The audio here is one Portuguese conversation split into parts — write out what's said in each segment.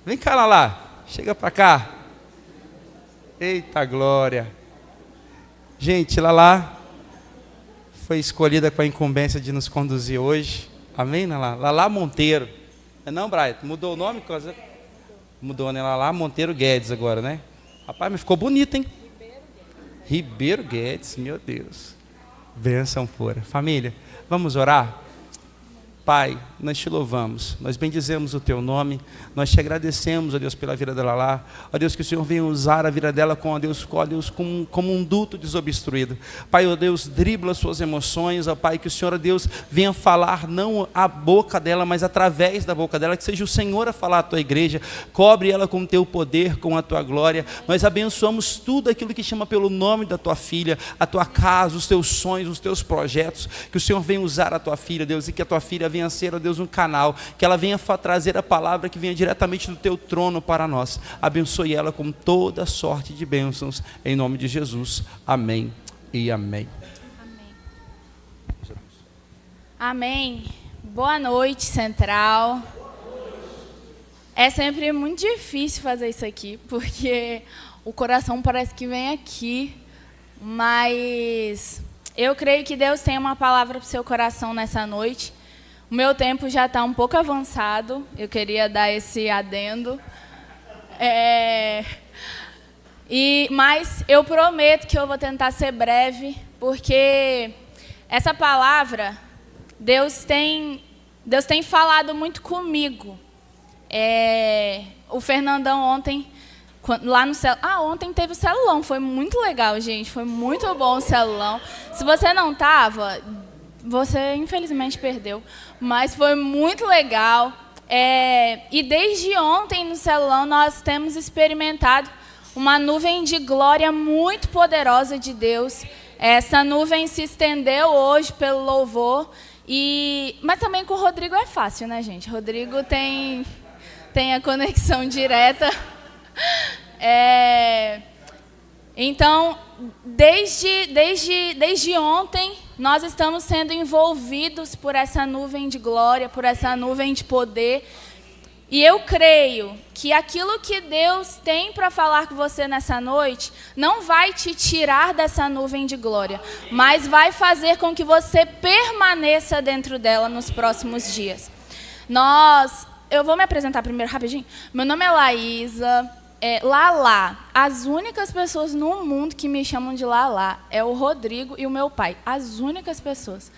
Vem cá, Lala. Chega para cá. Eita glória. Gente, Lala foi escolhida com a incumbência de nos conduzir hoje. Amém, Lala? Lala Monteiro. Não, Brian? Mudou o nome? Mudou, né? Lala Monteiro Guedes agora, né? Rapaz, mas ficou bonito, hein? Ribeiro Guedes, meu Deus. Bênção pura. Família, vamos orar? Pai, nós te louvamos, nós bendizemos o teu nome, nós te agradecemos, ó Deus, pela vida dela lá, ó Deus, que o Senhor venha usar a vida dela ó Deus, como um duto desobstruído. Pai, ó Deus, dribla suas emoções, ó Pai, que o Senhor, ó Deus, venha falar não a boca dela, mas através da boca dela, que seja o Senhor a falar à tua igreja, cobre ela com o teu poder, com a tua glória. Nós abençoamos tudo aquilo que chama pelo nome da tua filha, a tua casa, os teus sonhos, os teus projetos, que o Senhor venha usar a tua filha, Deus, e que a tua filha venha ser, ó Deus, um canal, que ela venha trazer a palavra que venha diretamente do teu trono para nós. Abençoe ela com toda sorte de bênçãos, em nome de Jesus. Amém e amém. Amém. Amém. Boa noite, Central. É sempre muito difícil fazer isso aqui, porque o coração parece que vem aqui, mas eu creio que Deus tem uma palavra para o seu coração nessa noite. O meu tempo já está um pouco avançado, eu queria dar esse adendo. Mas eu prometo que eu vou tentar ser breve, porque essa palavra, Deus tem falado muito comigo. O Fernandão ontem, lá no ontem teve o celulão, foi muito legal, gente, foi muito bom o celulão. Se você não estava, você infelizmente perdeu, mas foi muito legal. E desde ontem no celulão nós temos experimentado uma nuvem de glória muito poderosa de Deus. Essa nuvem se estendeu hoje pelo louvor, mas também com o Rodrigo é fácil, né, gente? Rodrigo tem a conexão direta. Então, desde ontem, nós estamos sendo envolvidos por essa nuvem de glória, por essa nuvem de poder. E eu creio que aquilo que Deus tem para falar com você nessa noite não vai te tirar dessa nuvem de glória, mas vai fazer com que você permaneça dentro dela nos próximos dias. Eu vou me apresentar primeiro rapidinho. Meu nome é Laísa. Lala. As únicas pessoas no mundo que me chamam de Lala é o Rodrigo e o meu pai. As únicas pessoas.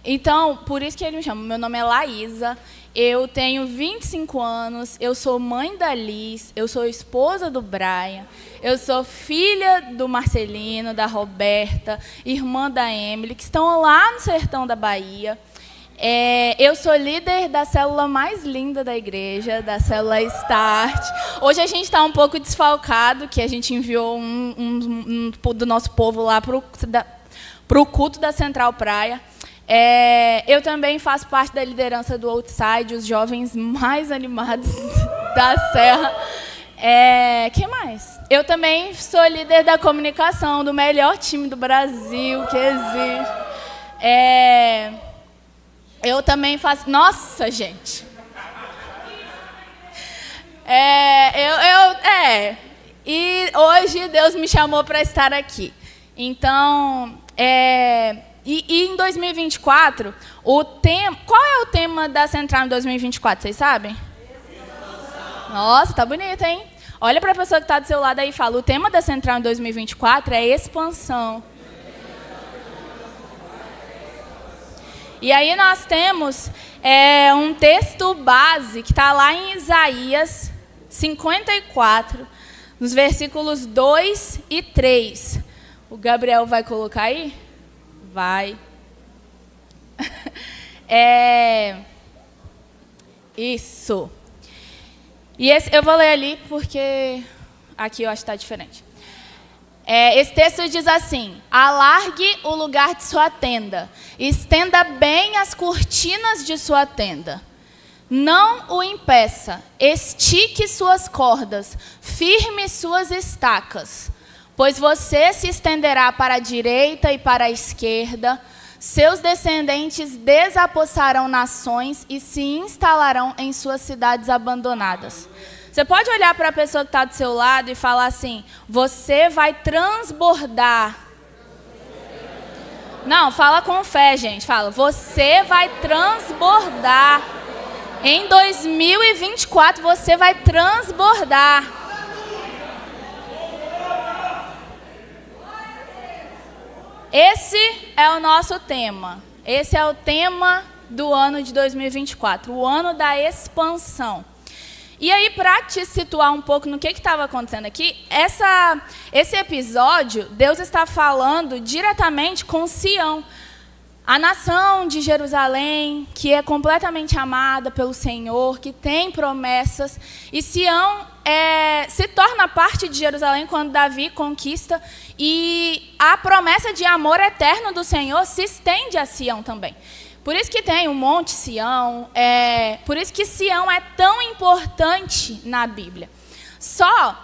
Então, por isso que ele me chama. Meu nome é Laísa. Eu tenho 25 anos. Eu sou mãe da Liz. Eu sou esposa do Brian. Eu sou filha do Marcelino, da Roberta, irmã da Emily, que estão lá no sertão da Bahia. Eu sou líder da célula mais linda da igreja, da célula Start. Hoje a gente está um pouco desfalcado, que a gente enviou um do nosso povo lá para o culto da Central Praia. Eu também faço parte da liderança do Outside, os jovens mais animados da Serra. Quem mais? Eu também sou líder da comunicação do melhor time do Brasil que existe. Eu também faço... Nossa, gente! E hoje Deus me chamou para estar aqui. Então, e em 2024, qual é o tema da Central em 2024, vocês sabem? Nossa, tá bonito, hein? Olha para a pessoa que está do seu lado aí e fala, o tema da Central em 2024 é expansão. E aí nós temos um texto base que está lá em Isaías 54, nos versículos 2 e 3. O Gabriel vai colocar aí? Vai. Isso. E eu vou ler ali porque aqui eu acho que está diferente. Esse texto diz assim: alargue o lugar de sua tenda, estenda bem as cortinas de sua tenda. Não o impeça, estique suas cordas, firme suas estacas, pois você se estenderá para a direita e para a esquerda, Seus descendentes desapossarão nações e se instalarão em suas cidades abandonadas. Você pode olhar para a pessoa que está do seu lado e falar assim: você vai transbordar. Não, fala com fé, gente. Fala, você vai transbordar. Em 2024, você vai transbordar. Esse é o nosso tema. Esse é o tema do ano de 2024, o ano da expansão. E aí, para te situar um pouco no que estava acontecendo aqui, esse episódio, Deus está falando diretamente com Sião, a nação de Jerusalém, que é completamente amada pelo Senhor, que tem promessas. E Sião se torna parte de Jerusalém quando Davi conquista. E a promessa de amor eterno do Senhor se estende a Sião também. Por isso que tem o Monte Sião, por isso que Sião é tão importante na Bíblia. Só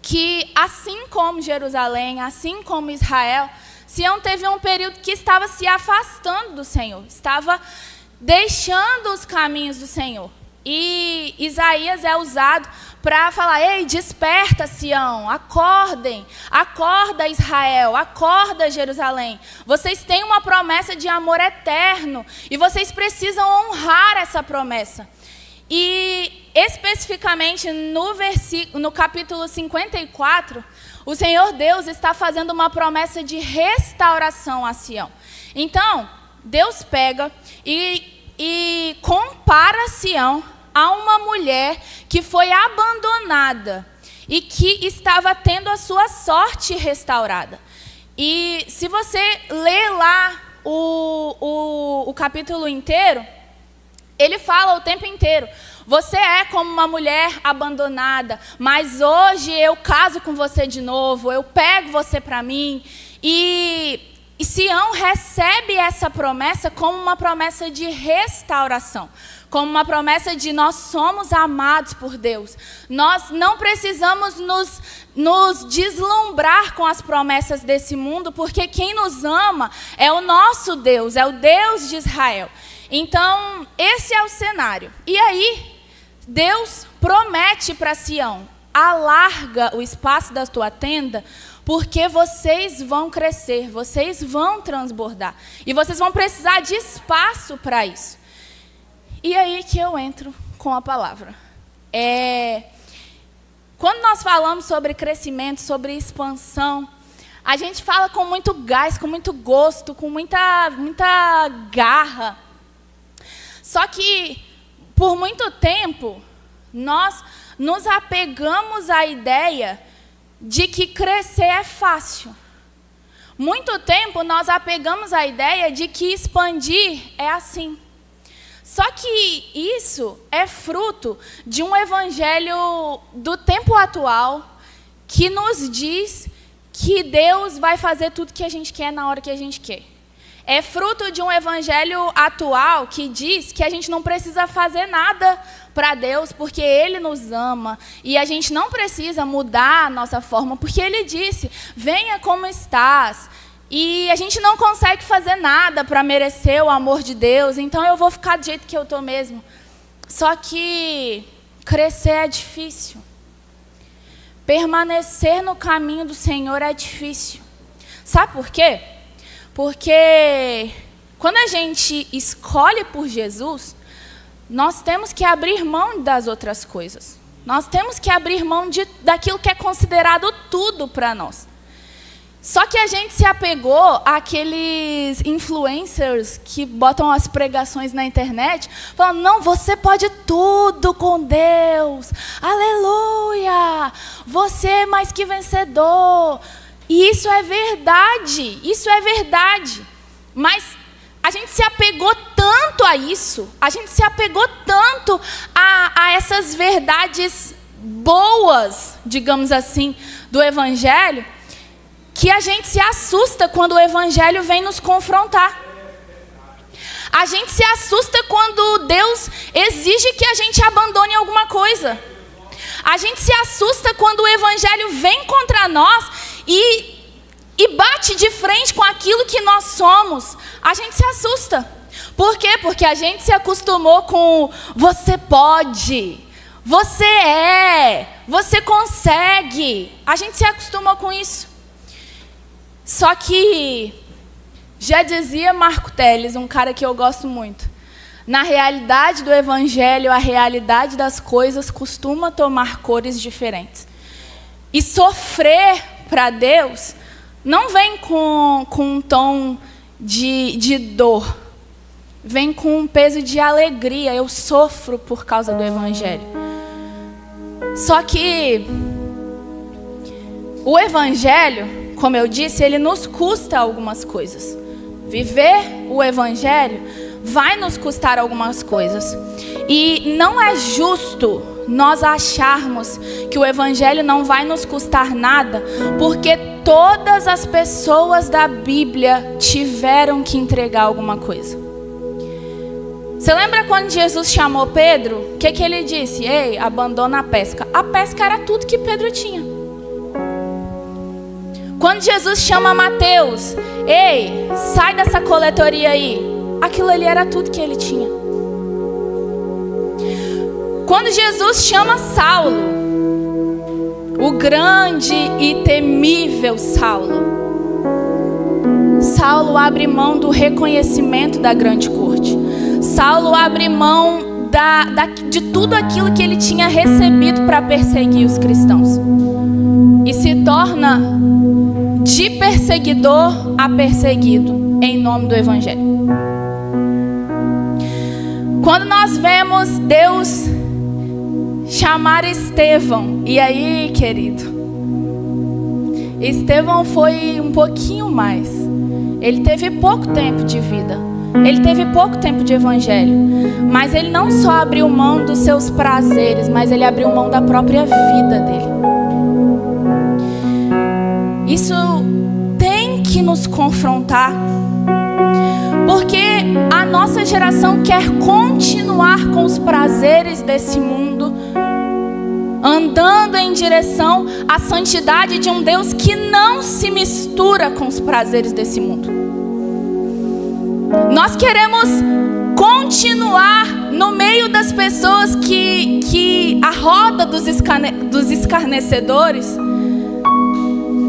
que, assim como Jerusalém, assim como Israel, Sião teve um período que estava se afastando do Senhor, estava deixando os caminhos do Senhor. E Isaías é usado para falar: ei, desperta, Sião, acordem, acorda, Israel, acorda, Jerusalém. Vocês têm uma promessa de amor eterno e vocês precisam honrar essa promessa. E especificamente no capítulo 54, o Senhor Deus está fazendo uma promessa de restauração a Sião. Então, Deus pega e compara Sião a uma mulher que foi abandonada e que estava tendo a sua sorte restaurada. E se você ler lá o capítulo inteiro, ele fala o tempo inteiro: você é como uma mulher abandonada, mas hoje eu caso com você de novo, eu pego você para mim. E Sião recebe essa promessa como uma promessa de restauração, como uma promessa de nós somos amados por Deus. Nós não precisamos nos deslumbrar com as promessas desse mundo, porque quem nos ama é o nosso Deus, é o Deus de Israel. Então, esse é o cenário. E aí, Deus promete para Sião: alarga o espaço da tua tenda, porque vocês vão crescer, vocês vão transbordar. E vocês vão precisar de espaço para isso. E aí que eu entro com a palavra. Quando nós falamos sobre crescimento, sobre expansão, a gente fala com muito gás, com muito gosto, com muita garra. Só que, por muito tempo, nós nos apegamos à ideia de que crescer é fácil. Muito tempo, nós apegamos à ideia de que expandir é assim. Só que isso é fruto de um evangelho do tempo atual que nos diz que Deus vai fazer tudo que a gente quer na hora que a gente quer. É fruto de um evangelho atual que diz que a gente não precisa fazer nada para Deus, porque Ele nos ama. E a gente não precisa mudar a nossa forma, porque Ele disse: venha como estás. E a gente não consegue fazer nada para merecer o amor de Deus, então eu vou ficar do jeito que eu estou mesmo. Só que crescer é difícil. Permanecer no caminho do Senhor é difícil. Sabe por quê? Porque quando a gente escolhe por Jesus, nós temos que abrir mão das outras coisas. Nós temos que abrir mão daquilo que é considerado tudo para nós. Só que a gente se apegou àqueles influencers que botam as pregações na internet, falando: não, você pode tudo com Deus, aleluia, você é mais que vencedor. E isso é verdade, mas a gente se apegou tanto a isso, a gente se apegou tanto a essas verdades boas, digamos assim, do Evangelho, que a gente se assusta quando o Evangelho vem nos confrontar. A gente se assusta quando Deus exige que a gente abandone alguma coisa. A gente se assusta quando o Evangelho vem contra nós e bate de frente com aquilo que nós somos, a gente se assusta. Por quê? Porque a gente se acostumou com você pode, você consegue. A gente se acostumou com isso. Só que, já dizia Marco Teles, um cara que eu gosto muito, na realidade do evangelho, a realidade das coisas costuma tomar cores diferentes. E sofrer para Deus não vem com um tom de dor, vem com um peso de alegria. Eu sofro por causa do evangelho. Só que o evangelho, como eu disse, ele nos custa algumas coisas. Viver o evangelho vai nos custar algumas coisas. E não é justo nós acharmos que o evangelho não vai nos custar nada, porque todas as pessoas da Bíblia tiveram que entregar alguma coisa. Você lembra quando Jesus chamou Pedro? O que ele disse? Ei, abandona a pesca. A pesca era tudo que Pedro tinha. Quando Jesus chama Mateus, ei, sai dessa coletoria aí. Aquilo ali era tudo que ele tinha. Quando Jesus chama Saulo, o grande e temível Saulo, Saulo abre mão do reconhecimento da grande corte. Saulo abre mão de tudo aquilo que ele tinha recebido para perseguir os cristãos. E se torna de perseguidor a perseguido em nome do evangelho. Quando nós vemos Deus chamar Estevão, e aí, querido, Estevão foi um pouquinho mais. Ele teve pouco tempo de vida, ele teve pouco tempo de evangelho, mas ele não só abriu mão dos seus prazeres, mas ele abriu mão da própria vida dele. Isso tem que nos confrontar, porque a nossa geração quer continuar com os prazeres desse mundo, andando em direção à santidade de um Deus que não se mistura com os prazeres desse mundo. Nós queremos continuar no meio das pessoas que a roda dos escarnecedores,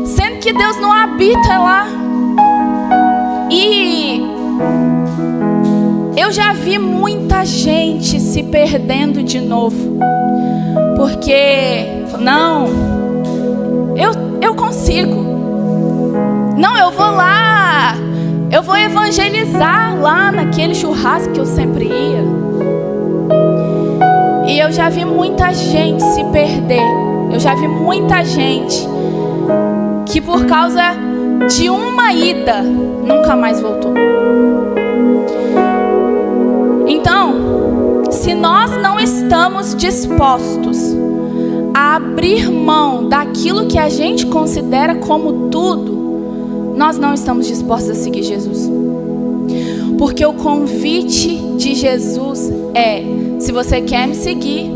sendo que Deus não habita lá. E eu já vi muita gente se perdendo de novo, porque não, eu consigo, não, eu vou lá, eu vou evangelizar lá naquele churrasco que eu sempre ia. E eu já vi muita gente se perder. Eu já vi muita gente que por causa de uma ida nunca mais voltou. Então, se nós não estamos dispostos a abrir mão daquilo que a gente considera como tudo, nós não estamos dispostos a seguir Jesus. Porque o convite de Jesus é: se você quer me seguir,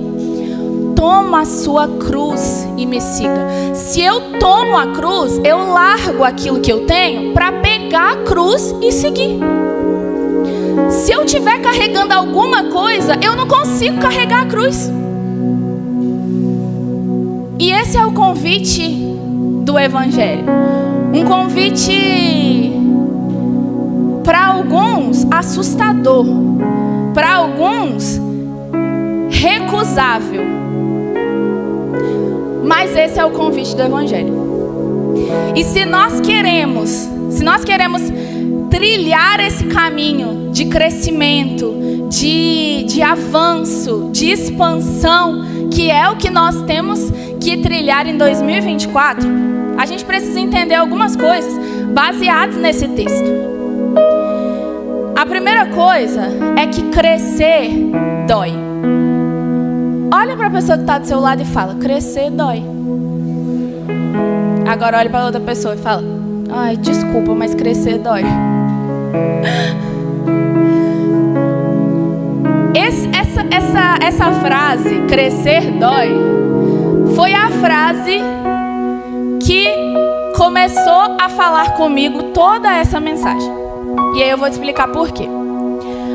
toma a sua cruz e me siga. Se eu tomo a cruz, eu largo aquilo que eu tenho para pegar a cruz e seguir. Se eu estiver carregando alguma coisa, eu não consigo carregar a cruz. E esse é o convite do evangelho. Um convite para alguns assustador, para alguns recusável. Mas esse é o convite do evangelho. E se nós queremos trilhar esse caminho de crescimento, de avanço, de expansão, que é o que nós temos que trilhar em 2024, a gente precisa entender algumas coisas baseadas nesse texto. A primeira coisa é que crescer dói. Olha para a pessoa que está do seu lado e fala: crescer dói. Agora olha para outra pessoa e fala: ai, desculpa, mas crescer dói. Essa frase, crescer dói, foi a frase que começou a falar comigo toda essa mensagem. E aí eu vou te explicar por quê.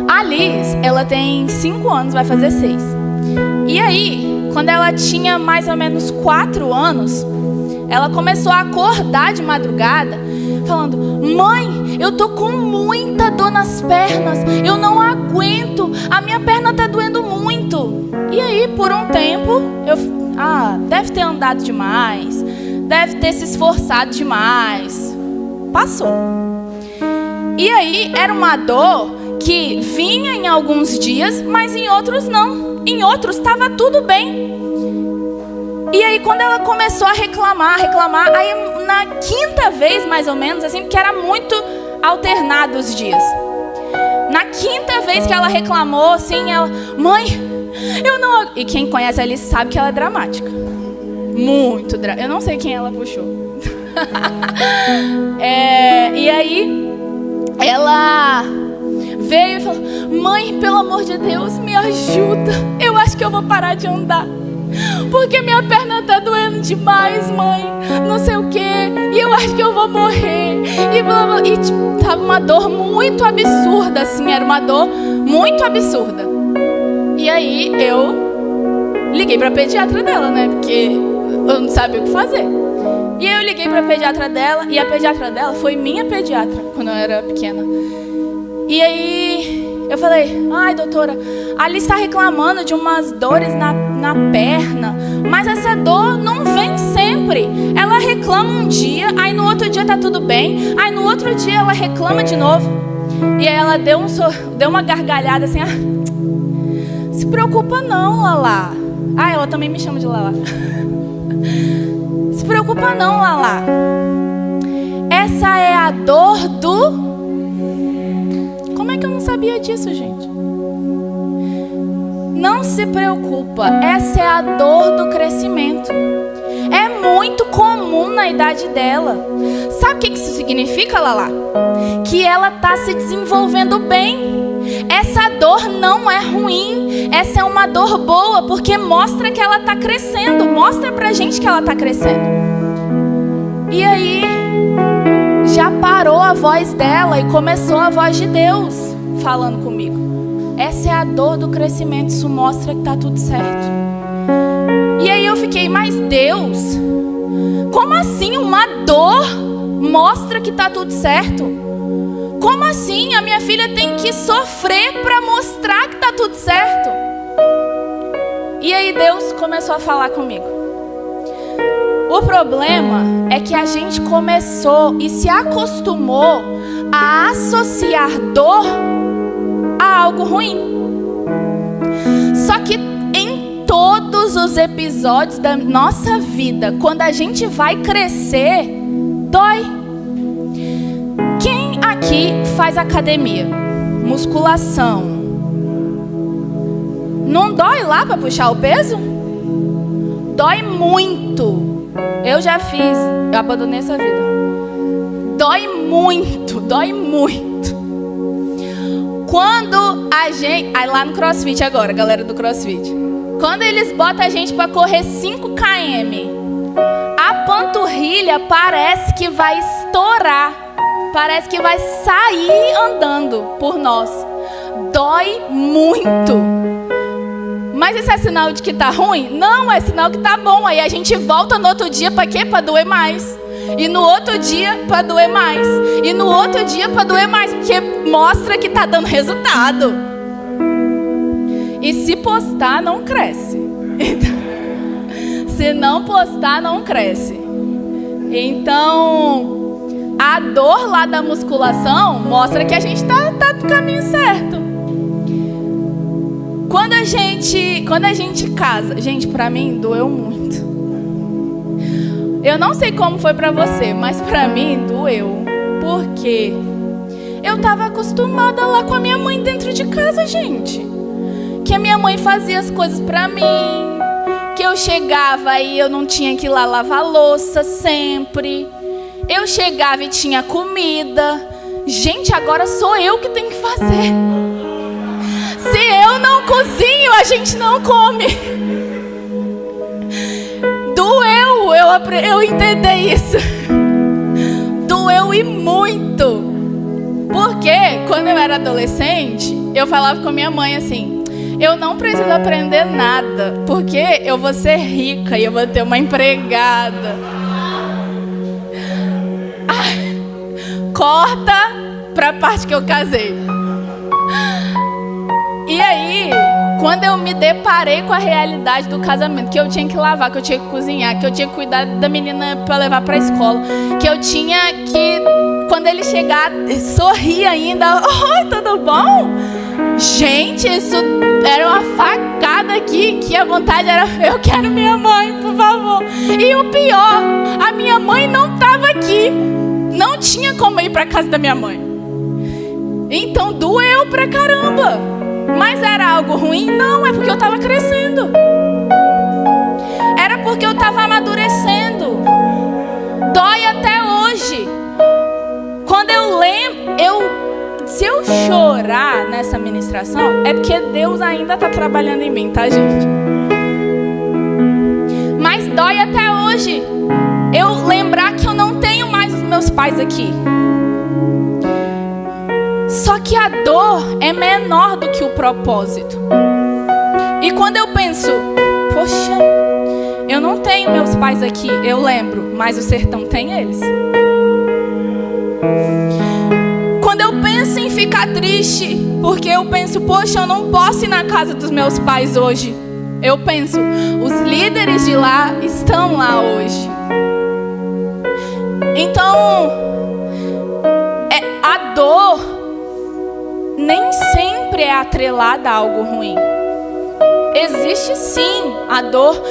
A Liz, ela tem 5 anos, vai fazer 6. E aí, quando ela tinha mais ou menos 4 anos, ela começou a acordar de madrugada, falando: mãe, eu tô com muita dor nas pernas, eu não aguento, a minha perna tá doendo muito. E aí, por um tempo, deve ter andado demais, deve ter se esforçado demais. Passou. E aí, era uma dor que vinha em alguns dias, mas em outros não. Em outros estava tudo bem. E aí quando ela começou a reclamar, aí na 5ª vez mais ou menos, assim, porque era muito alternado os dias. Na 5ª vez que ela reclamou, assim, ela: mãe, eu não... E quem conhece a Alice sabe que ela é dramática. Muito dramática. Eu não sei quem ela puxou. E aí ela veio e falou: mãe, pelo amor de Deus, me ajuda. Eu acho que eu vou parar de andar, porque minha perna tá doendo demais, mãe. Não sei o quê. E eu acho que eu vou morrer. E blá, blá. E tipo, tava uma dor muito absurda, assim. Era uma dor muito absurda. E aí eu liguei pra pediatra dela, né? Porque eu não sabia o que fazer. E aí eu liguei pra pediatra dela. E a pediatra dela foi minha pediatra quando eu era pequena. E aí eu falei: ai, doutora, a Alice está reclamando de umas dores na perna, mas essa dor não vem sempre. Ela reclama um dia, aí no outro dia tá tudo bem, aí no outro dia ela reclama de novo. E aí ela deu uma gargalhada assim: se preocupa não, Lala. Ela também me chama de Lala. Se preocupa não, Lala. Essa é a dor do... Como é que eu não sabia disso, gente? Não se preocupa, essa é a dor do crescimento. É muito comum na idade dela. Sabe o que isso significa, Lala? Que ela está se desenvolvendo bem. Essa dor não é ruim, essa é uma dor boa, porque mostra que ela está crescendo, mostra pra gente que ela está crescendo. E aí, já parou a voz dela e começou a voz de Deus falando comigo. Essa é a dor do crescimento, isso mostra que está tudo certo. E aí eu fiquei: mas Deus, como assim uma dor mostra que está tudo certo? Como assim? A minha filha tem que sofrer para mostrar que está tudo certo? E aí Deus começou a falar comigo. O problema é que a gente começou e se acostumou a associar dor a algo ruim. Só que em todos os episódios da nossa vida, quando a gente vai crescer, dói. Quem aqui faz academia? Musculação. Não dói lá para puxar o peso? Dói muito. Eu já fiz, eu abandonei essa vida. Dói muito, dói muito. Quando a gente... Aí lá no CrossFit agora, galera do CrossFit. Quando eles botam a gente para correr 5 km, a panturrilha parece que vai estourar. Parece que vai sair andando por nós. Dói muito. Mas isso é sinal de que tá ruim? Não, é sinal que tá bom. Aí a gente volta no outro dia para quê? Para doer mais. E no outro dia para doer mais. E no outro dia para doer mais. Porque mostra que tá dando resultado. E se postar, não cresce. Se não postar, não cresce. Então, a dor lá da musculação mostra que a gente tá no caminho certo. Quando a gente casa, gente, pra mim doeu muito. Eu não sei como foi pra você, mas pra mim doeu. Porque eu tava acostumada lá com a minha mãe dentro de casa, gente. Que a minha mãe fazia as coisas pra mim. Que eu chegava e eu não tinha que ir lá lavar louça sempre. Eu chegava e tinha comida. Gente, agora sou eu que tenho que fazer. Se eu não cozinho, a gente não come. Doeu eu entender isso. Doeu e muito. Porque quando eu era adolescente, eu falava com a minha mãe assim: eu não preciso aprender nada, porque eu vou ser rica e eu vou ter uma empregada. Corta pra parte que eu casei. E aí, quando eu me deparei com a realidade do casamento, que eu tinha que lavar, que eu tinha que cozinhar, que eu tinha que cuidar da menina para levar para a escola, que eu tinha que, quando ele chegar, sorrir ainda: oi, tudo bom? Gente, isso era uma facada aqui, que a vontade era: eu quero minha mãe, por favor. E o pior, a minha mãe não estava aqui, não tinha como ir para casa da minha mãe. Então doeu pra caramba. Mas era algo ruim? Não, é porque eu estava crescendo. Era porque eu estava amadurecendo. Dói até hoje. Quando eu lembro, se eu chorar nessa ministração, é porque Deus ainda está trabalhando em mim, tá, gente? Mas dói até hoje eu lembrar que eu não tenho mais os meus pais aqui. Só que a dor é menor do que o propósito. E quando eu penso: poxa, eu não tenho meus pais aqui, eu lembro, mas o sertão tem eles. Quando eu penso em ficar triste, porque eu penso: poxa, eu não posso ir na casa dos meus pais hoje, eu penso: os líderes de lá estão lá hoje. Então, a dor nem sempre é atrelada a algo ruim. Existe sim a dor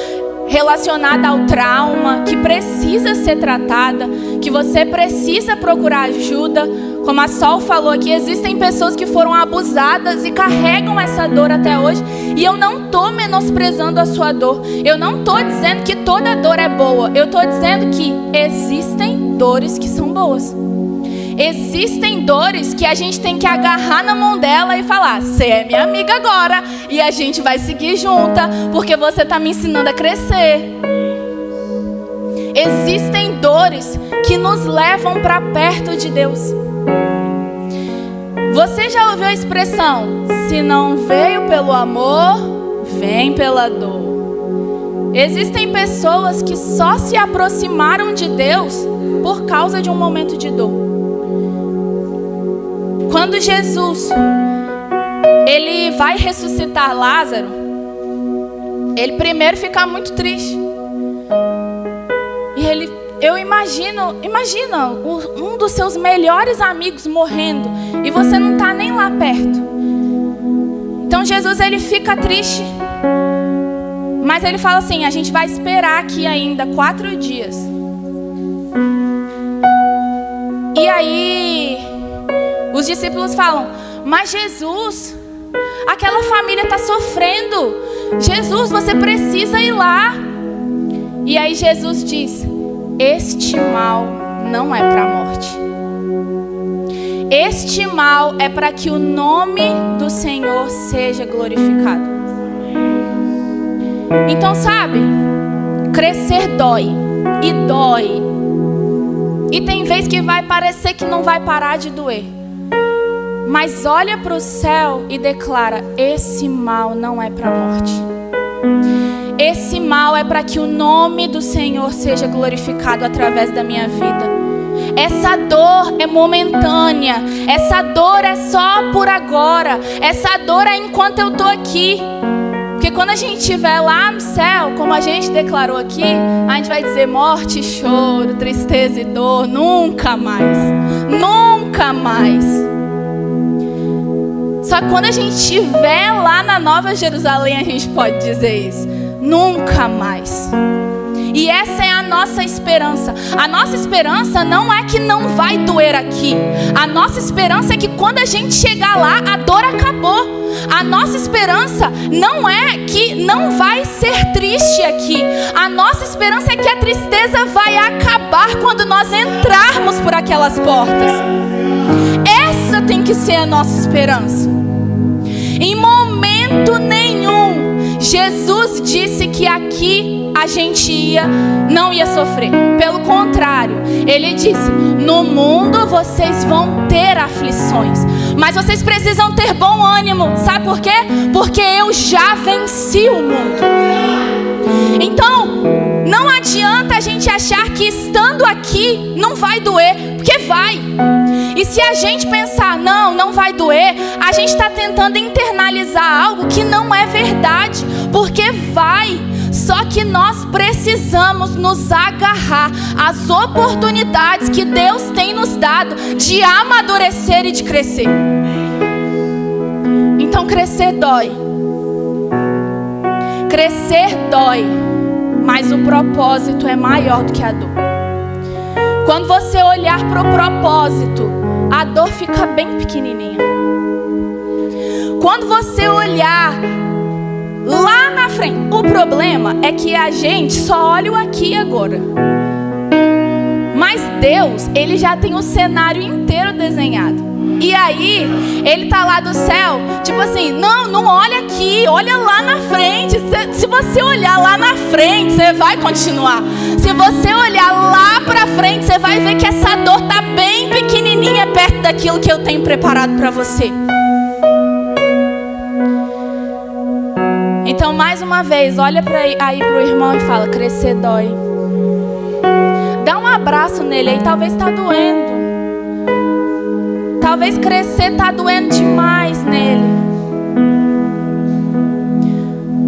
relacionada ao trauma, que precisa ser tratada, que você precisa procurar ajuda. Como a Sol falou aqui, existem pessoas que foram abusadas e carregam essa dor até hoje. E eu não estou menosprezando a sua dor. Eu não estou dizendo que toda dor é boa. Eu estou dizendo que existem dores que são boas. Existem dores que a gente tem que agarrar na mão dela e falar: você é minha amiga agora, e a gente vai seguir junta, porque você está me ensinando a crescer. Existem dores que nos levam para perto de Deus. Você já ouviu a expressão: se não veio pelo amor, vem pela dor? Existem pessoas que só se aproximaram de Deus por causa de um momento de dor. Quando Jesus, ele vai ressuscitar Lázaro, ele primeiro fica muito triste. E eu imagina um dos seus melhores amigos morrendo e você não está nem lá perto. Então Jesus, ele fica triste, mas ele fala assim: a gente vai esperar aqui ainda 4 dias. E aí os discípulos falam: mas Jesus, aquela família está sofrendo. Jesus, você precisa ir lá. E aí Jesus diz: este mal não é para a morte. Este mal é para que o nome do Senhor seja glorificado. Então, sabe, crescer dói. E dói. E tem vezes que vai parecer que não vai parar de doer. Mas olha para o céu e declara: esse mal não é para a morte. Esse mal é para que o nome do Senhor seja glorificado através da minha vida. Essa dor é momentânea. Essa dor é só por agora. Essa dor é enquanto eu estou aqui. Porque quando a gente estiver lá no céu, como a gente declarou aqui, a gente vai dizer: morte, choro, tristeza e dor, nunca mais. Nunca mais. Só que quando a gente estiver lá na Nova Jerusalém, a gente pode dizer isso: nunca mais. E essa é a nossa esperança. A nossa esperança não é que não vai doer aqui. A nossa esperança é que quando a gente chegar lá, a dor acabou. A nossa esperança não é que não vai ser triste aqui. A nossa esperança é que a tristeza vai acabar quando nós entrarmos por aquelas portas. Essa tem que ser a nossa esperança. Em momento nenhum Jesus disse que aqui a gente não ia sofrer. Pelo contrário, ele disse: no mundo vocês vão ter aflições, mas vocês precisam ter bom ânimo. Sabe por quê? Porque eu já venci o mundo. Então, não adianta a gente achar que estando aqui não vai doer, porque vai. E se a gente pensar, não vai doer, a gente está tentando internalizar algo que não é verdade, porque vai. Só que nós precisamos nos agarrar às oportunidades que Deus tem nos dado de amadurecer e de crescer. Então crescer dói. Crescer dói, mas o propósito é maior do que a dor. Quando você olhar para o propósito, a dor fica bem pequenininha. Quando você olhar lá na frente, o problema é que a gente só olha o aqui e agora. Mas Deus, ele já tem o cenário inteiro desenhado. E aí, ele tá lá do céu, tipo assim, não olha aqui, olha lá na frente. Se você olhar lá na frente, você vai continuar. Se você olhar lá pra frente, você vai ver que essa dor tá bem pequenininha perto daquilo que eu tenho preparado pra você. Então, mais uma vez, olha aí pro irmão e fala: crescer dói. Dá um abraço nele aí, talvez tá doendo. Talvez crescer tá doendo demais nele.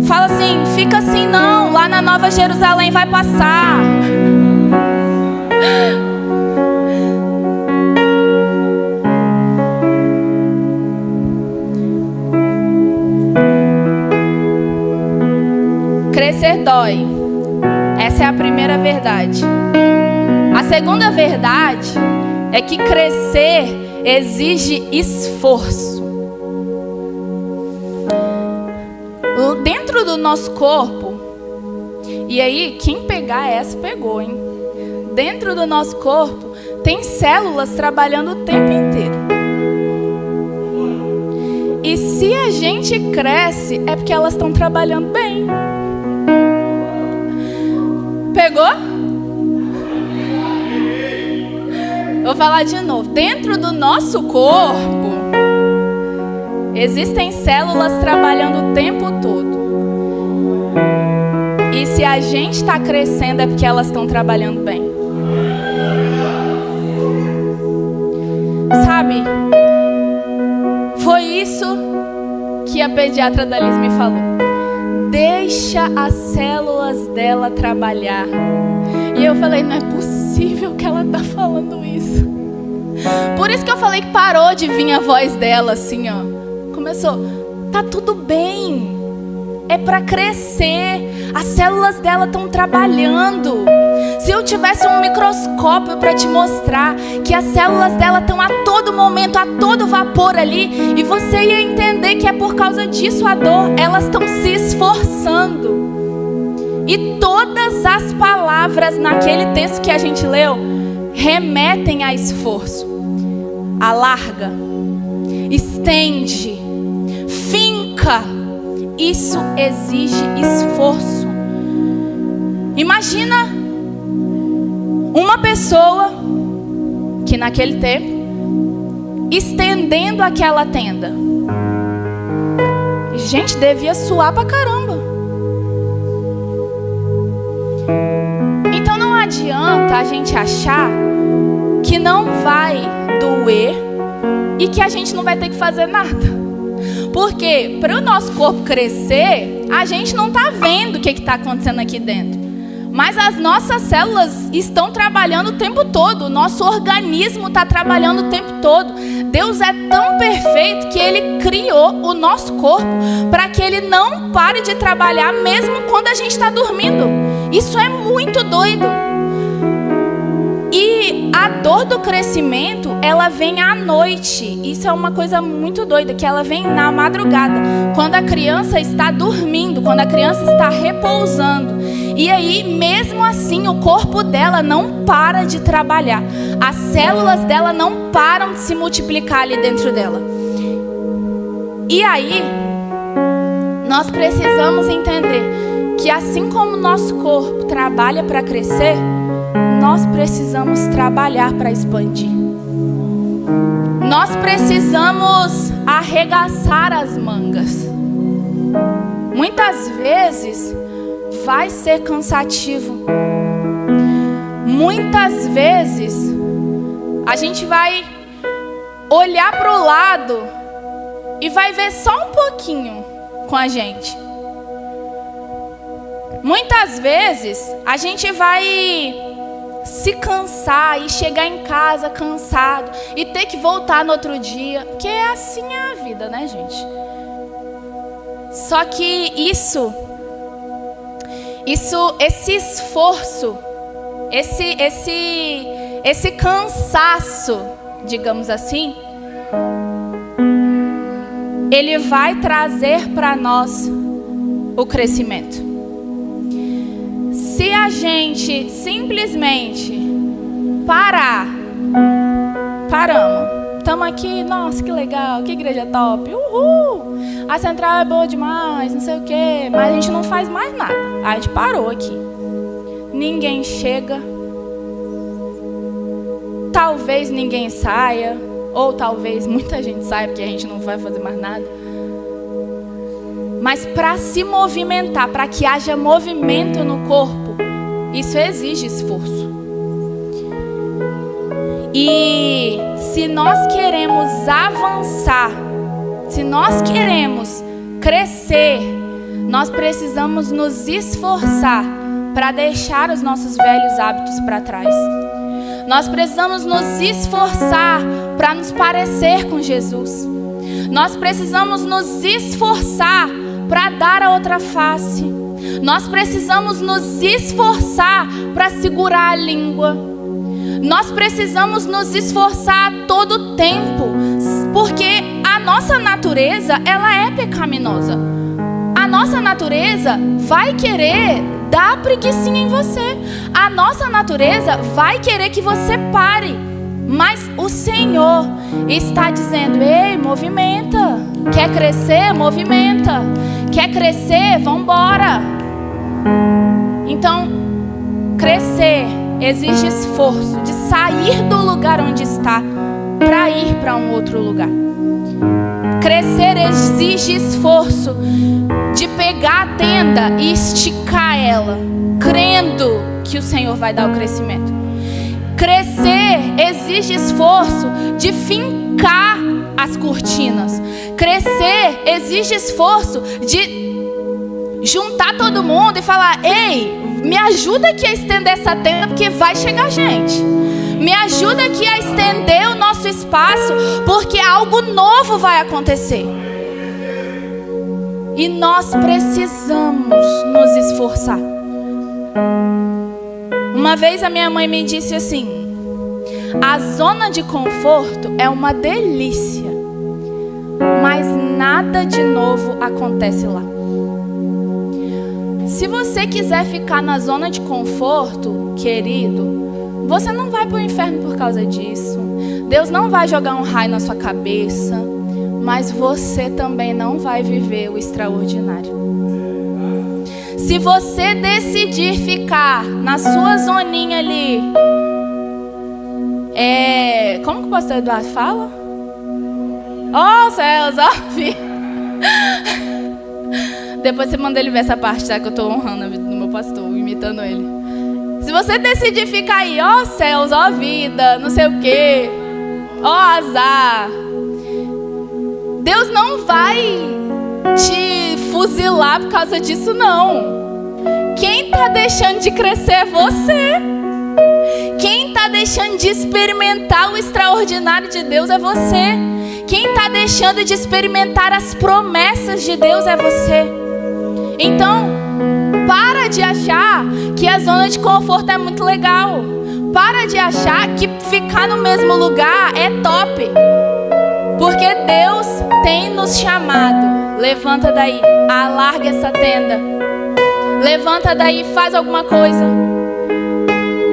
Fala assim: fica assim não, lá na Nova Jerusalém vai passar. Crescer dói. Essa é a primeira verdade. A segunda verdade é que crescer exige esforço. Dentro do nosso corpo, e aí quem pegar essa pegou, hein? Dentro do nosso corpo tem células trabalhando o tempo inteiro. E se a gente cresce é porque elas estão trabalhando bem. Pegou? Vou falar de novo. Dentro do nosso corpo existem células trabalhando o tempo todo. E se a gente está crescendo é porque elas estão trabalhando bem. Sabe? Foi isso que a pediatra da Liz me falou. Deixa as células dela trabalhar. E eu falei: não é possível que ela está falando isso. Por isso que eu falei que parou de vir a voz dela assim, ó. Começou: tá tudo bem. É para crescer. As células dela estão trabalhando. Se eu tivesse um microscópio para te mostrar que as células dela estão a todo momento, a todo vapor ali, e você ia entender que é por causa disso a dor. Elas estão se esforçando. E todas as palavras naquele texto que a gente leu remetem a esforço. Alarga, estende, finca. Isso exige esforço. Imagina uma pessoa que naquele tempo estendendo aquela tenda. Gente, devia suar pra caramba. Então não adianta a gente achar que não vai doer e que a gente não vai ter que fazer nada. Porque para o nosso corpo crescer, a gente não está vendo o que está acontecendo aqui dentro. Mas as nossas células estão trabalhando o tempo todo. O nosso organismo está trabalhando o tempo todo. Deus é tão perfeito que Ele criou o nosso corpo para que ele não pare de trabalhar mesmo quando a gente está dormindo. Isso é muito doido. E a dor do crescimento, ela vem à noite. Isso é uma coisa muito doida, que ela vem na madrugada, quando a criança está dormindo, quando a criança está repousando. E aí, mesmo assim, o corpo dela não para de trabalhar. As células dela não param de se multiplicar ali dentro dela. E aí, nós precisamos entender que assim como o nosso corpo trabalha para crescer, nós precisamos trabalhar para expandir. Nós precisamos arregaçar as mangas. Muitas vezes vai ser cansativo. Muitas vezes a gente vai olhar para o lado e vai ver só um pouquinho com a gente. Muitas vezes a gente vai se cansar e chegar em casa cansado e ter que voltar no outro dia, porque é assim a vida, né, gente? Só que esse esforço, esse cansaço, digamos assim, ele vai trazer para nós o crescimento. Se a gente simplesmente paramos, estamos aqui, nossa, que legal, que igreja top, uhul, a central é boa demais, não sei o quê, mas a gente não faz mais nada, a gente parou aqui, ninguém chega, talvez ninguém saia, ou talvez muita gente saia porque a gente não vai fazer mais nada. Mas para se movimentar, para que haja movimento no corpo, isso exige esforço. E se nós queremos avançar, se nós queremos crescer, nós precisamos nos esforçar para deixar os nossos velhos hábitos para trás. Nós precisamos nos esforçar para nos parecer com Jesus. Nós precisamos nos esforçar para dar a outra face. Nós precisamos nos esforçar para segurar a língua. Nós precisamos nos esforçar a todo tempo, porque a nossa natureza, ela é pecaminosa. A nossa natureza vai querer dar preguicinha em você. A nossa natureza vai querer que você pare. Mas o Senhor está dizendo: ei, movimenta. Quer crescer? Movimenta. Quer crescer? Vambora. Então, crescer exige esforço de sair do lugar onde está para ir para um outro lugar. Crescer exige esforço de pegar a tenda e esticar ela, crendo que o Senhor vai dar o crescimento. Crescer exige esforço de fincar as cortinas. Crescer exige esforço de juntar todo mundo e falar: ei, me ajuda aqui a estender essa tenda, porque vai chegar gente. Me ajuda aqui a estender o nosso espaço, porque algo novo vai acontecer. E nós precisamos nos esforçar. Uma vez a minha mãe me disse assim: a zona de conforto é uma delícia, mas nada de novo acontece lá. Se você quiser ficar na zona de conforto, querido, você não vai para o inferno por causa disso. Deus não vai jogar um raio na sua cabeça, mas você também não vai viver o extraordinário. Se você decidir ficar na sua zoninha ali, como que o pastor Eduardo fala? Oh céus, ó filho. Depois você manda ele ver essa parte, tá? Que eu estou honrando a vida do meu pastor, imitando ele. Se você decidir ficar aí, ó céus, ó vida, não sei o quê, ó azar, Deus não vai te fuzilar por causa disso, não. Quem está deixando de crescer é você. Quem está deixando de experimentar o extraordinário de Deus é você. Quem está deixando de experimentar as promessas de Deus é você. Então, para de achar que a zona de conforto é muito legal. Para de achar que ficar no mesmo lugar é top. Porque Deus tem nos chamado. Levanta daí, alarga essa tenda. Levanta daí, faz alguma coisa.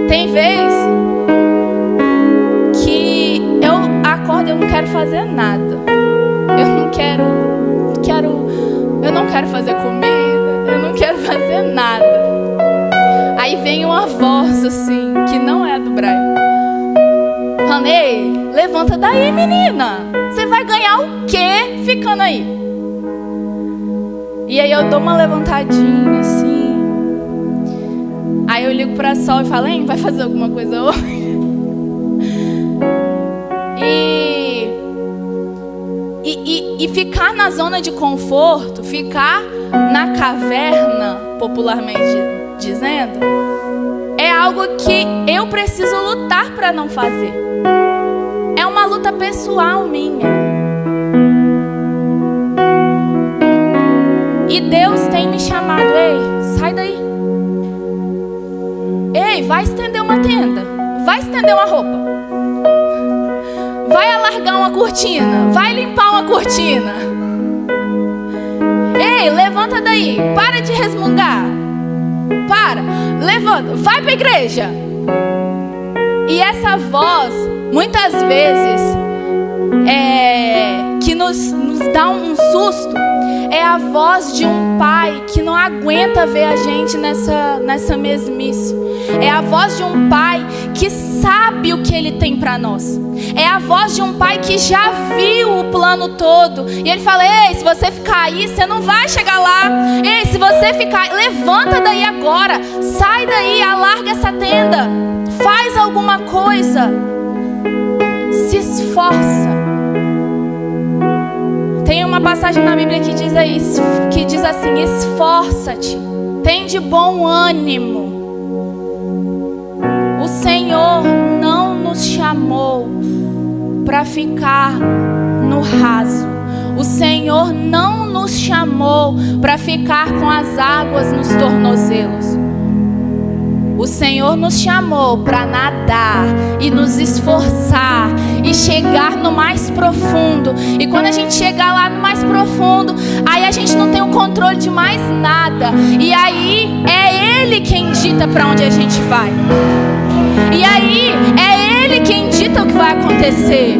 Tem vez que eu acordo e eu não quero fazer nada. Eu não quero eu não quero fazer comida, eu não quero fazer nada. Aí vem uma voz assim, que não é do Brian, falando: ei, levanta daí, menina. Você vai ganhar o quê ficando aí? E aí eu dou uma levantadinha assim. Aí eu ligo pra Sol e falo: hein, vai fazer alguma coisa hoje? E ficar na zona de conforto, ficar na caverna, popularmente dizendo, é algo que eu preciso lutar para não fazer. É uma luta pessoal minha. E Deus tem me chamado: ei, sai daí. Ei, vai estender uma tenda. Vai estender uma roupa. Vai alargar uma cortina. Vai limpar uma cortina. Ei, levanta daí. Para de resmungar. Para. Levanta. Vai para a igreja. E essa voz, muitas vezes, que nos dá um susto, é a voz de um pai que não aguenta ver a gente nessa mesmice. É a voz de um pai que sabe o que ele tem para nós. É a voz de um pai que já viu o plano todo. E ele fala: ei, se você ficar aí, você não vai chegar lá. Ei, se você ficar, levanta daí agora. Sai daí, alarga essa tenda. Faz alguma coisa. Se esforça. Tem uma passagem na Bíblia que diz assim: esforça-te, tem de bom ânimo. O Senhor não nos chamou para ficar no raso. O Senhor não nos chamou para ficar com as águas nos tornozelos. O Senhor nos chamou para nadar e nos esforçar e chegar no mais profundo. E quando a gente chegar lá no mais profundo, aí a gente não tem o controle de mais nada. E aí é Ele quem dita para onde a gente vai. E aí é Ele quem dita o que vai acontecer.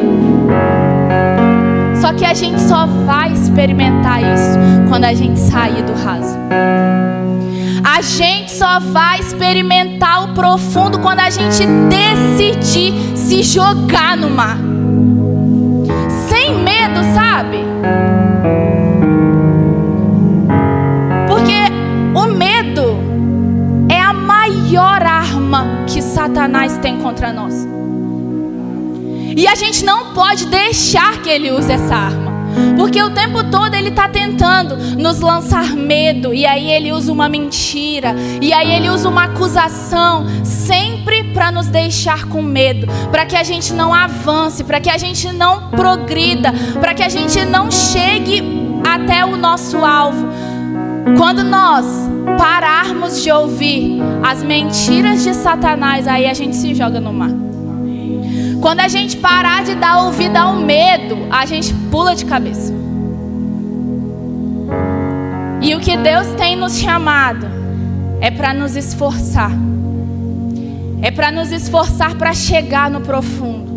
Só que a gente só vai experimentar isso quando a gente sair do raso. A gente só vai experimentar o profundo quando a gente decidir se jogar no mar. Sem medo, sabe? Porque o medo é a maior arma que Satanás tem contra nós. E a gente não pode deixar que ele use essa arma. Porque o tempo todo ele está tentando nos lançar medo. E aí ele usa uma mentira. E aí ele usa uma acusação. Sempre para nos deixar com medo. Para que a gente não avance. Para que a gente não progrida. Para que a gente não chegue até o nosso alvo. Quando nós pararmos de ouvir as mentiras de Satanás, aí a gente se joga no mar. Quando a gente parar de dar ouvido ao medo, a gente pula de cabeça. E o que Deus tem nos chamado é para nos esforçar. É para nos esforçar para chegar no profundo.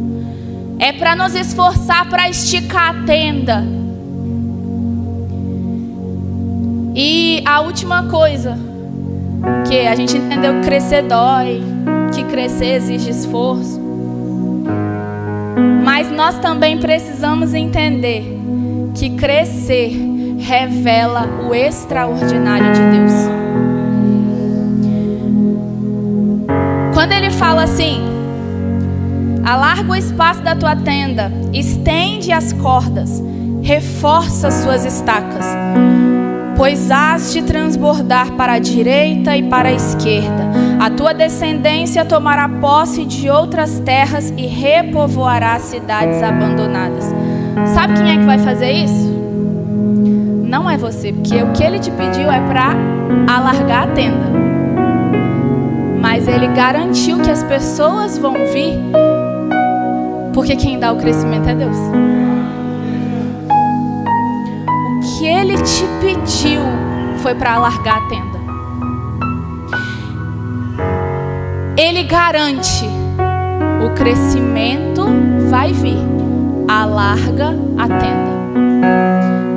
É para nos esforçar para esticar a tenda. E a última coisa, que a gente entendeu que crescer dói, que crescer exige esforço. Mas nós também precisamos entender que crescer revela o extraordinário de Deus. Quando ele fala assim: alarga o espaço da tua tenda, estende as cordas, reforça suas estacas, pois hás de transbordar para a direita e para a esquerda. A tua descendência tomará posse de outras terras e repovoará cidades abandonadas. Sabe quem é que vai fazer isso? Não é você, porque o que ele te pediu é para alargar a tenda. Mas ele garantiu que as pessoas vão vir, porque quem dá o crescimento é Deus. O que ele te pediu foi para alargar a tenda. Ele garante: o crescimento vai vir. Alarga a tenda.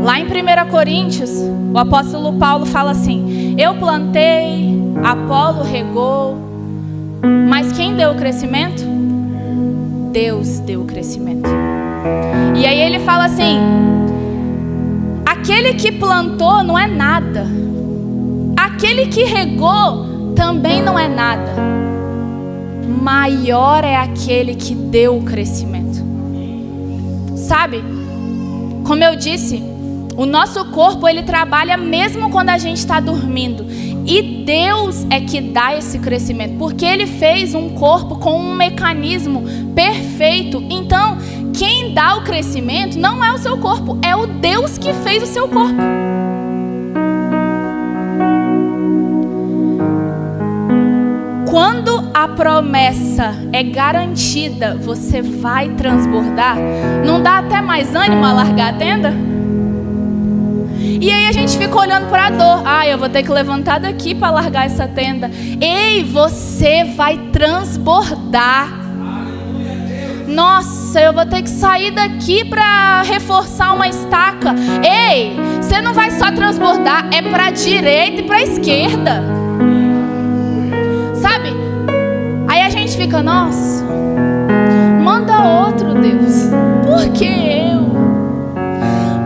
Lá em 1 Coríntios, o apóstolo Paulo fala assim: eu plantei, Apolo regou, mas quem deu o crescimento? Deus deu o crescimento. E aí ele fala assim: aquele que plantou não é nada, aquele que regou também não é nada, maior é aquele que deu o crescimento. Sabe, como eu disse, o nosso corpo ele trabalha mesmo quando a gente está dormindo. E Deus é que dá esse crescimento, porque Ele fez um corpo com um mecanismo perfeito. Então, quem dá o crescimento não é o seu corpo, é o Deus que fez o seu corpo. Quando a promessa é garantida, você vai transbordar. Não dá até mais ânimo a largar a tenda? E aí a gente fica olhando para a dor. Eu vou ter que levantar daqui para largar essa tenda. Ei, você vai transbordar. Nossa, eu vou ter que sair daqui para reforçar uma estaca. Ei, você não vai só transbordar, é para a direita e para a esquerda. Sabe? Aí a gente fica, nossa, manda outro Deus. Por que eu?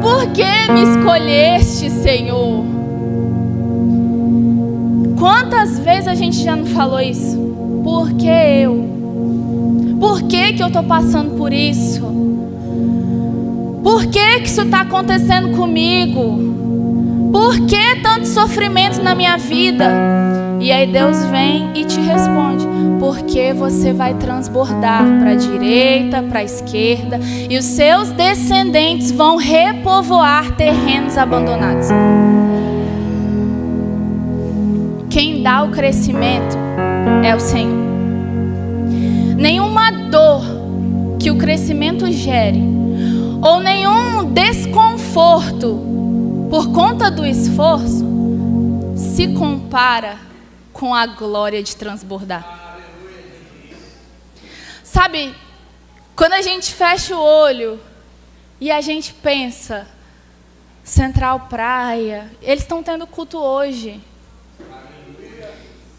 Por que me escolheste, Senhor? Quantas vezes a gente já não falou isso? Por que eu? Por que eu estou passando por isso? Por que isso está acontecendo comigo? Por que tanto sofrimento na minha vida? E aí Deus vem e te responde: porque você vai transbordar para a direita, para a esquerda, e os seus descendentes vão repovoar terrenos abandonados. Quem dá o crescimento é o Senhor. Nenhuma dor que o crescimento gere, ou nenhum desconforto por conta do esforço, se compara com a glória de transbordar. Sabe, quando a gente fecha o olho e a gente pensa, Central Praia, eles estão tendo culto hoje.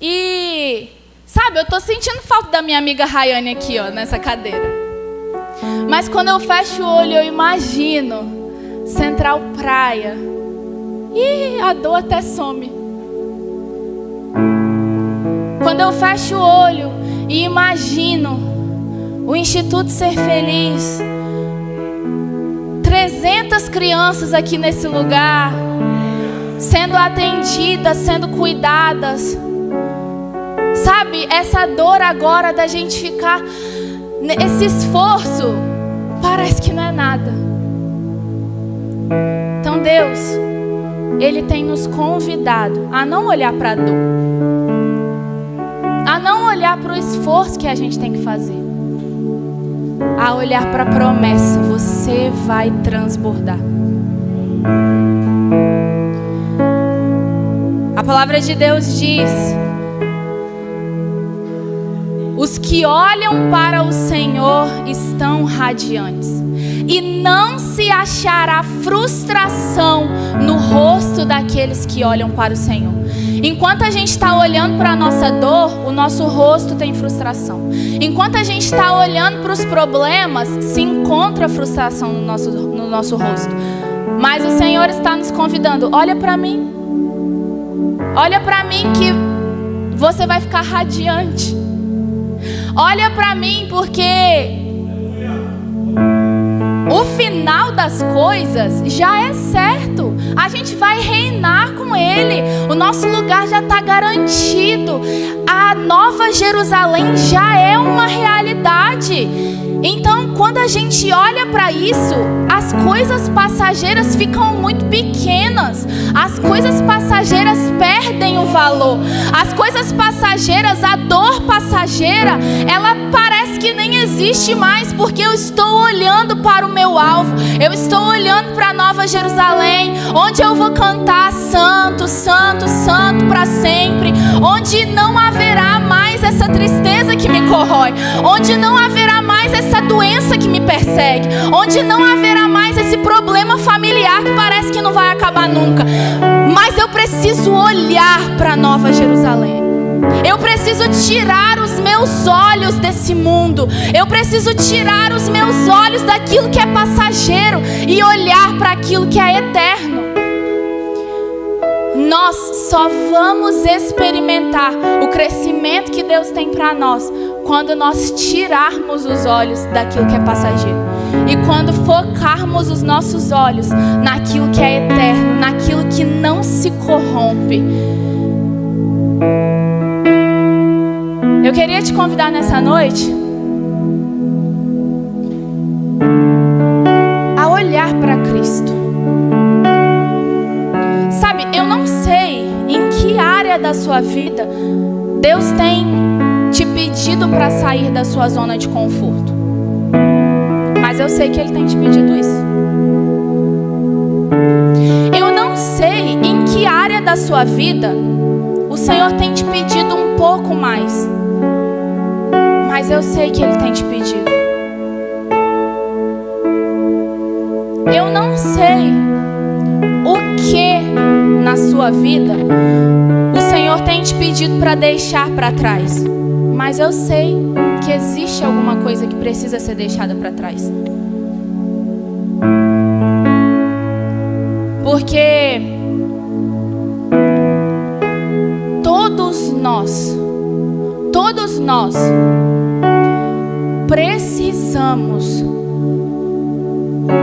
E, sabe, eu estou sentindo falta da minha amiga Rayane aqui, ó, nessa cadeira. Mas quando eu fecho o olho, eu imagino Central Praia. E a dor até some. Quando eu fecho o olho e imagino o Instituto Ser Feliz, 300 crianças aqui nesse lugar, sendo atendidas, sendo cuidadas. Sabe, essa dor agora da gente ficar, esse esforço, parece que não é nada. Então Deus, Ele tem nos convidado a não olhar para a dor, a não olhar para o esforço que a gente tem que fazer, a olhar para a promessa: você vai transbordar. A palavra de Deus diz: os que olham para o Senhor estão radiantes, e não se achará frustração no rosto daqueles que olham para o Senhor. Enquanto a gente está olhando para a nossa dor, o nosso rosto tem frustração. Enquanto a gente está olhando para os problemas, se encontra frustração no nosso rosto. Mas o Senhor está nos convidando: olha para mim. Olha para mim que você vai ficar radiante. Olha para mim, porque o final das coisas já é certo. A gente vai reinar com Ele. O nosso lugar já está garantido. A Nova Jerusalém já é uma realidade. Então, quando a gente olha para isso, as coisas passageiras ficam muito pequenas. As coisas passageiras perdem o valor. As coisas passageiras, a dor passageira, ela parece que nem existe mais, porque eu estou olhando para o meu alvo. Eu estou olhando para a Nova Jerusalém, onde eu vou cantar santo, santo, santo para sempre, onde não haverá mais essa tristeza que me corrói, onde não haverá mais essa doença que me persegue, onde não haverá mais esse problema familiar que parece que não vai acabar nunca. Mas eu preciso olhar para a Nova Jerusalém. Eu preciso tirar os meus olhos desse mundo. Eu preciso tirar os meus olhos daquilo que é passageiro e olhar para aquilo que é eterno. Nós só vamos experimentar o crescimento que Deus tem para nós quando nós tirarmos os olhos daquilo que é passageiro e quando focarmos os nossos olhos naquilo que é eterno, naquilo que não se corrompe. Eu queria te convidar nessa noite a olhar para Cristo. Sabe, eu não sei em que área da sua vida Deus tem te pedido para sair da sua zona de conforto. Mas eu sei que Ele tem te pedido isso. Eu não sei em que área da sua vida o Senhor tem te pedido um pouco mais. Mas eu sei que Ele tem te pedido. Eu não sei o que na sua vida o Senhor tem te pedido para deixar para trás. Mas eu sei que existe alguma coisa que precisa ser deixada para trás. Porque todos nós precisamos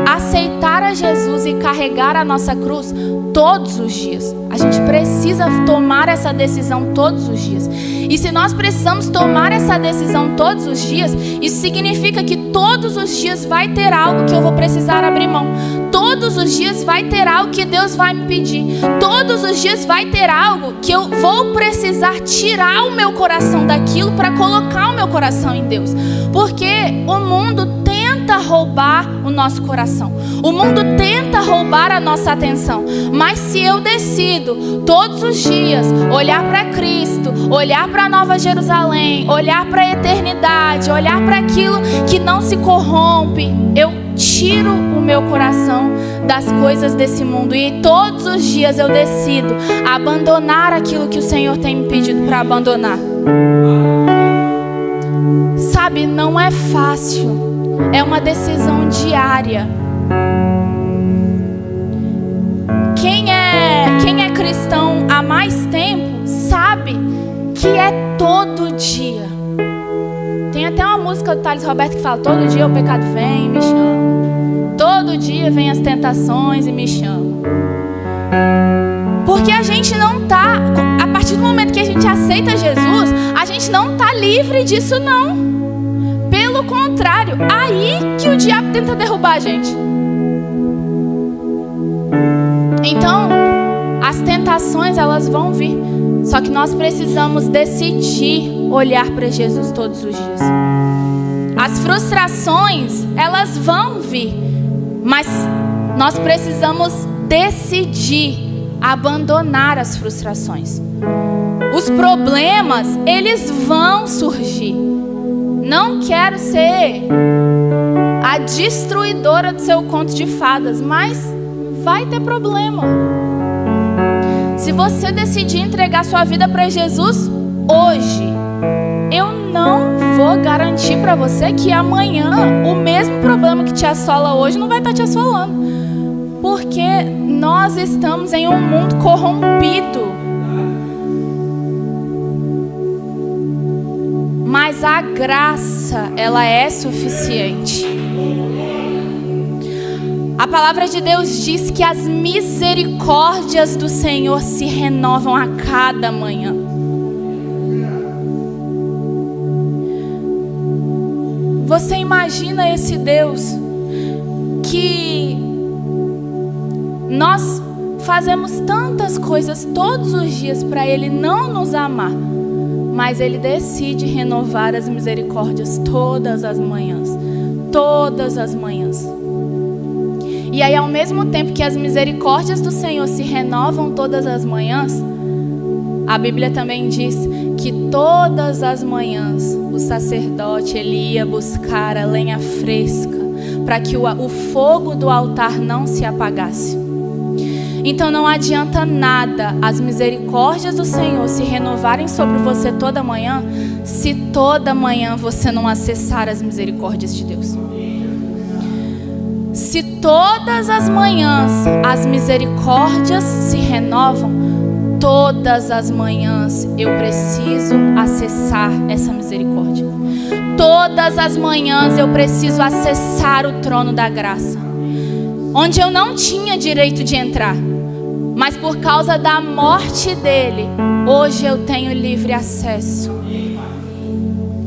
aceitar a Jesus e carregar a nossa cruz todos os dias. A gente precisa tomar essa decisão todos os dias. E se nós precisamos tomar essa decisão todos os dias, isso significa que todos os dias vai ter algo que eu vou precisar abrir mão. Todos os dias vai ter algo que Deus vai me pedir. Todos os dias vai ter algo que eu vou precisar tirar o meu coração daquilo para colocar o meu coração em Deus. Porque o mundo tenta roubar o nosso coração. O mundo tenta roubar a nossa atenção. Mas se eu decido todos os dias olhar para Cristo, olhar para a Nova Jerusalém, olhar para a eternidade, olhar para aquilo que não se corrompe, eu tiro o meu coração das coisas desse mundo. E todos os dias eu decido abandonar aquilo que o Senhor tem me pedido para abandonar. Sabe, não é fácil. É uma decisão diária. Quem é cristão há mais tempo sabe que é todo dia. Tem até uma música do Thales Roberto que fala: todo dia o pecado vem e me chama. Todo dia vem as tentações e me chama. Porque a gente não tá, a partir do momento que a gente aceita Jesus, a gente não tá livre disso não. Pelo contrário, aí que o diabo tenta derrubar a gente. Então, as tentações, elas vão vir. Só que nós precisamos decidir olhar para Jesus todos os dias. As frustrações, elas vão vir. Mas nós precisamos decidir abandonar as frustrações. Os problemas, eles vão surgir. Não quero ser a destruidora do seu conto de fadas, mas vai ter problema. Se você decidir entregar sua vida para Jesus hoje, eu não vou garantir para você que amanhã o mesmo problema que te assola hoje não vai estar te assolando. Porque nós estamos em um mundo corrompido. Mas a graça, ela é suficiente. A palavra de Deus diz que as misericórdias do Senhor se renovam a cada manhã. Você imagina esse Deus que nós fazemos tantas coisas todos os dias para Ele não nos amar, mas Ele decide renovar as misericórdias todas as manhãs. Todas as manhãs. E aí, ao mesmo tempo que as misericórdias do Senhor se renovam todas as manhãs, a Bíblia também diz que todas as manhãs o sacerdote ele ia buscar a lenha fresca para que o fogo do altar não se apagasse. Então não adianta nada as misericórdias do Senhor se renovarem sobre você toda manhã, se toda manhã você não acessar as misericórdias de Deus. Se todas as manhãs as misericórdias se renovam, todas as manhãs eu preciso acessar essa misericórdia. Todas as manhãs eu preciso acessar o trono da graça, onde eu não tinha direito de entrar, mas por causa da morte dele, hoje eu tenho livre acesso.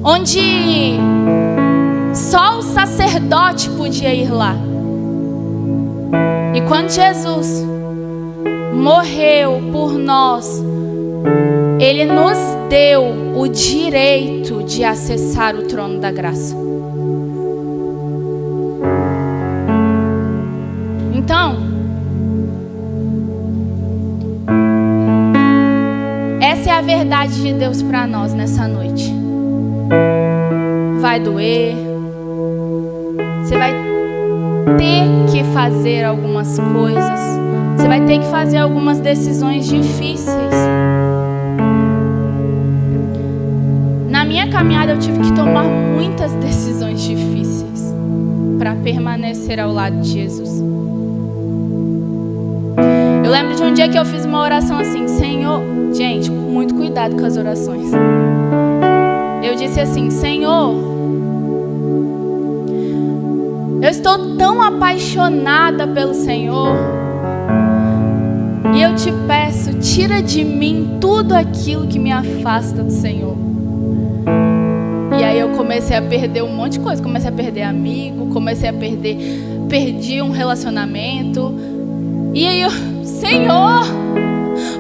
Onde só o sacerdote podia ir lá. E quando Jesus morreu por nós, ele nos deu o direito de acessar o trono da graça. Então, essa é a verdade de Deus para nós nessa noite. Vai doer, você vai ter que fazer algumas coisas, você vai ter que fazer algumas decisões difíceis. Na minha caminhada eu tive que tomar muitas decisões difíceis para permanecer ao lado de Jesus. Eu lembro de um dia que eu fiz uma oração assim: Senhor, gente, com muito cuidado com as orações. Eu disse assim: Senhor, eu estou tão apaixonada pelo Senhor, e eu te peço, tira de mim tudo aquilo que me afasta do Senhor. E aí eu comecei a perder um monte de coisa. Comecei a perder amigo, perdi um relacionamento. E aí eu, Senhor,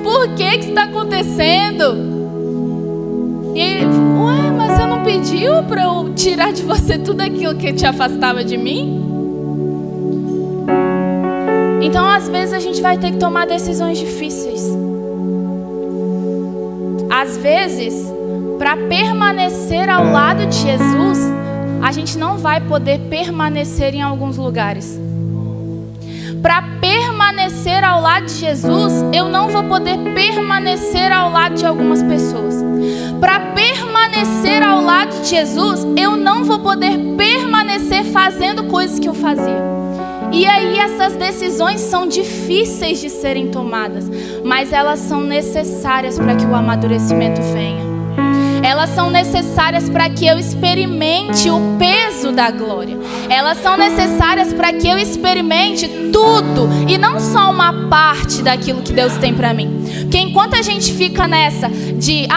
por que isso está acontecendo? E ele falou: ué, mas você não pediu para eu tirar de você tudo aquilo que te afastava de mim? Então às vezes a gente vai ter que tomar decisões difíceis. Às vezes, para permanecer ao lado de Jesus, a gente não vai poder permanecer em alguns lugares. Para permanecer ao lado de Jesus, eu não vou poder permanecer ao lado de algumas pessoas. Para permanecer ao lado de Jesus, eu não vou poder permanecer fazendo coisas que eu fazia. E aí essas decisões são difíceis de serem tomadas, mas elas são necessárias para que o amadurecimento venha. Elas são necessárias para que eu experimente o peso da glória. Elas são necessárias para que eu experimente tudo e não só uma parte daquilo que Deus tem para mim. Porque enquanto a gente fica nessa de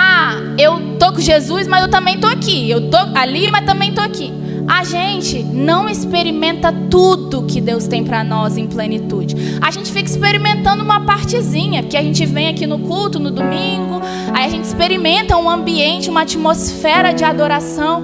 eu tô com Jesus, mas eu também tô aqui. Eu tô ali, mas também tô aqui. A gente não experimenta tudo que Deus tem para nós em plenitude. A gente fica experimentando uma partezinha, porque a gente vem aqui no culto, no domingo, aí a gente experimenta um ambiente, uma atmosfera de adoração.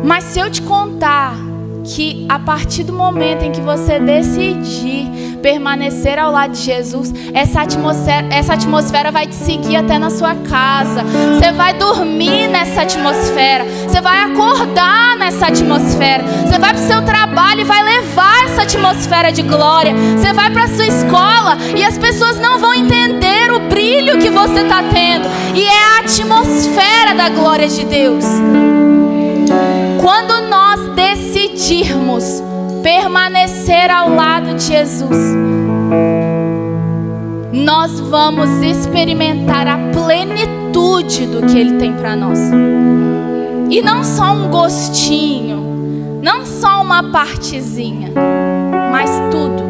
Mas se eu te contar que a partir do momento em que você decidir permanecer ao lado de Jesus, essa atmosfera vai te seguir até na sua casa. Você vai dormir nessa atmosfera, você vai acordar nessa atmosfera, você vai para o seu trabalho e vai levar essa atmosfera de glória. Você vai para a sua escola e as pessoas não vão entender o brilho que você está tendo, e é a atmosfera da glória de Deus. Quando nós decidirmos permanecer ao lado de Jesus, nós vamos experimentar a plenitude do que Ele tem para nós. E não só um gostinho, não só uma partezinha, mas tudo.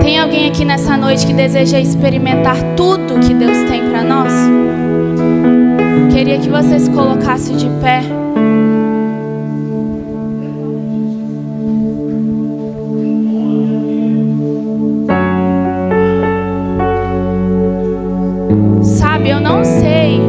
Tem alguém aqui nessa noite que deseja experimentar tudo que Deus tem para nós? Queria que você se colocasse de pé. Sabe, eu não sei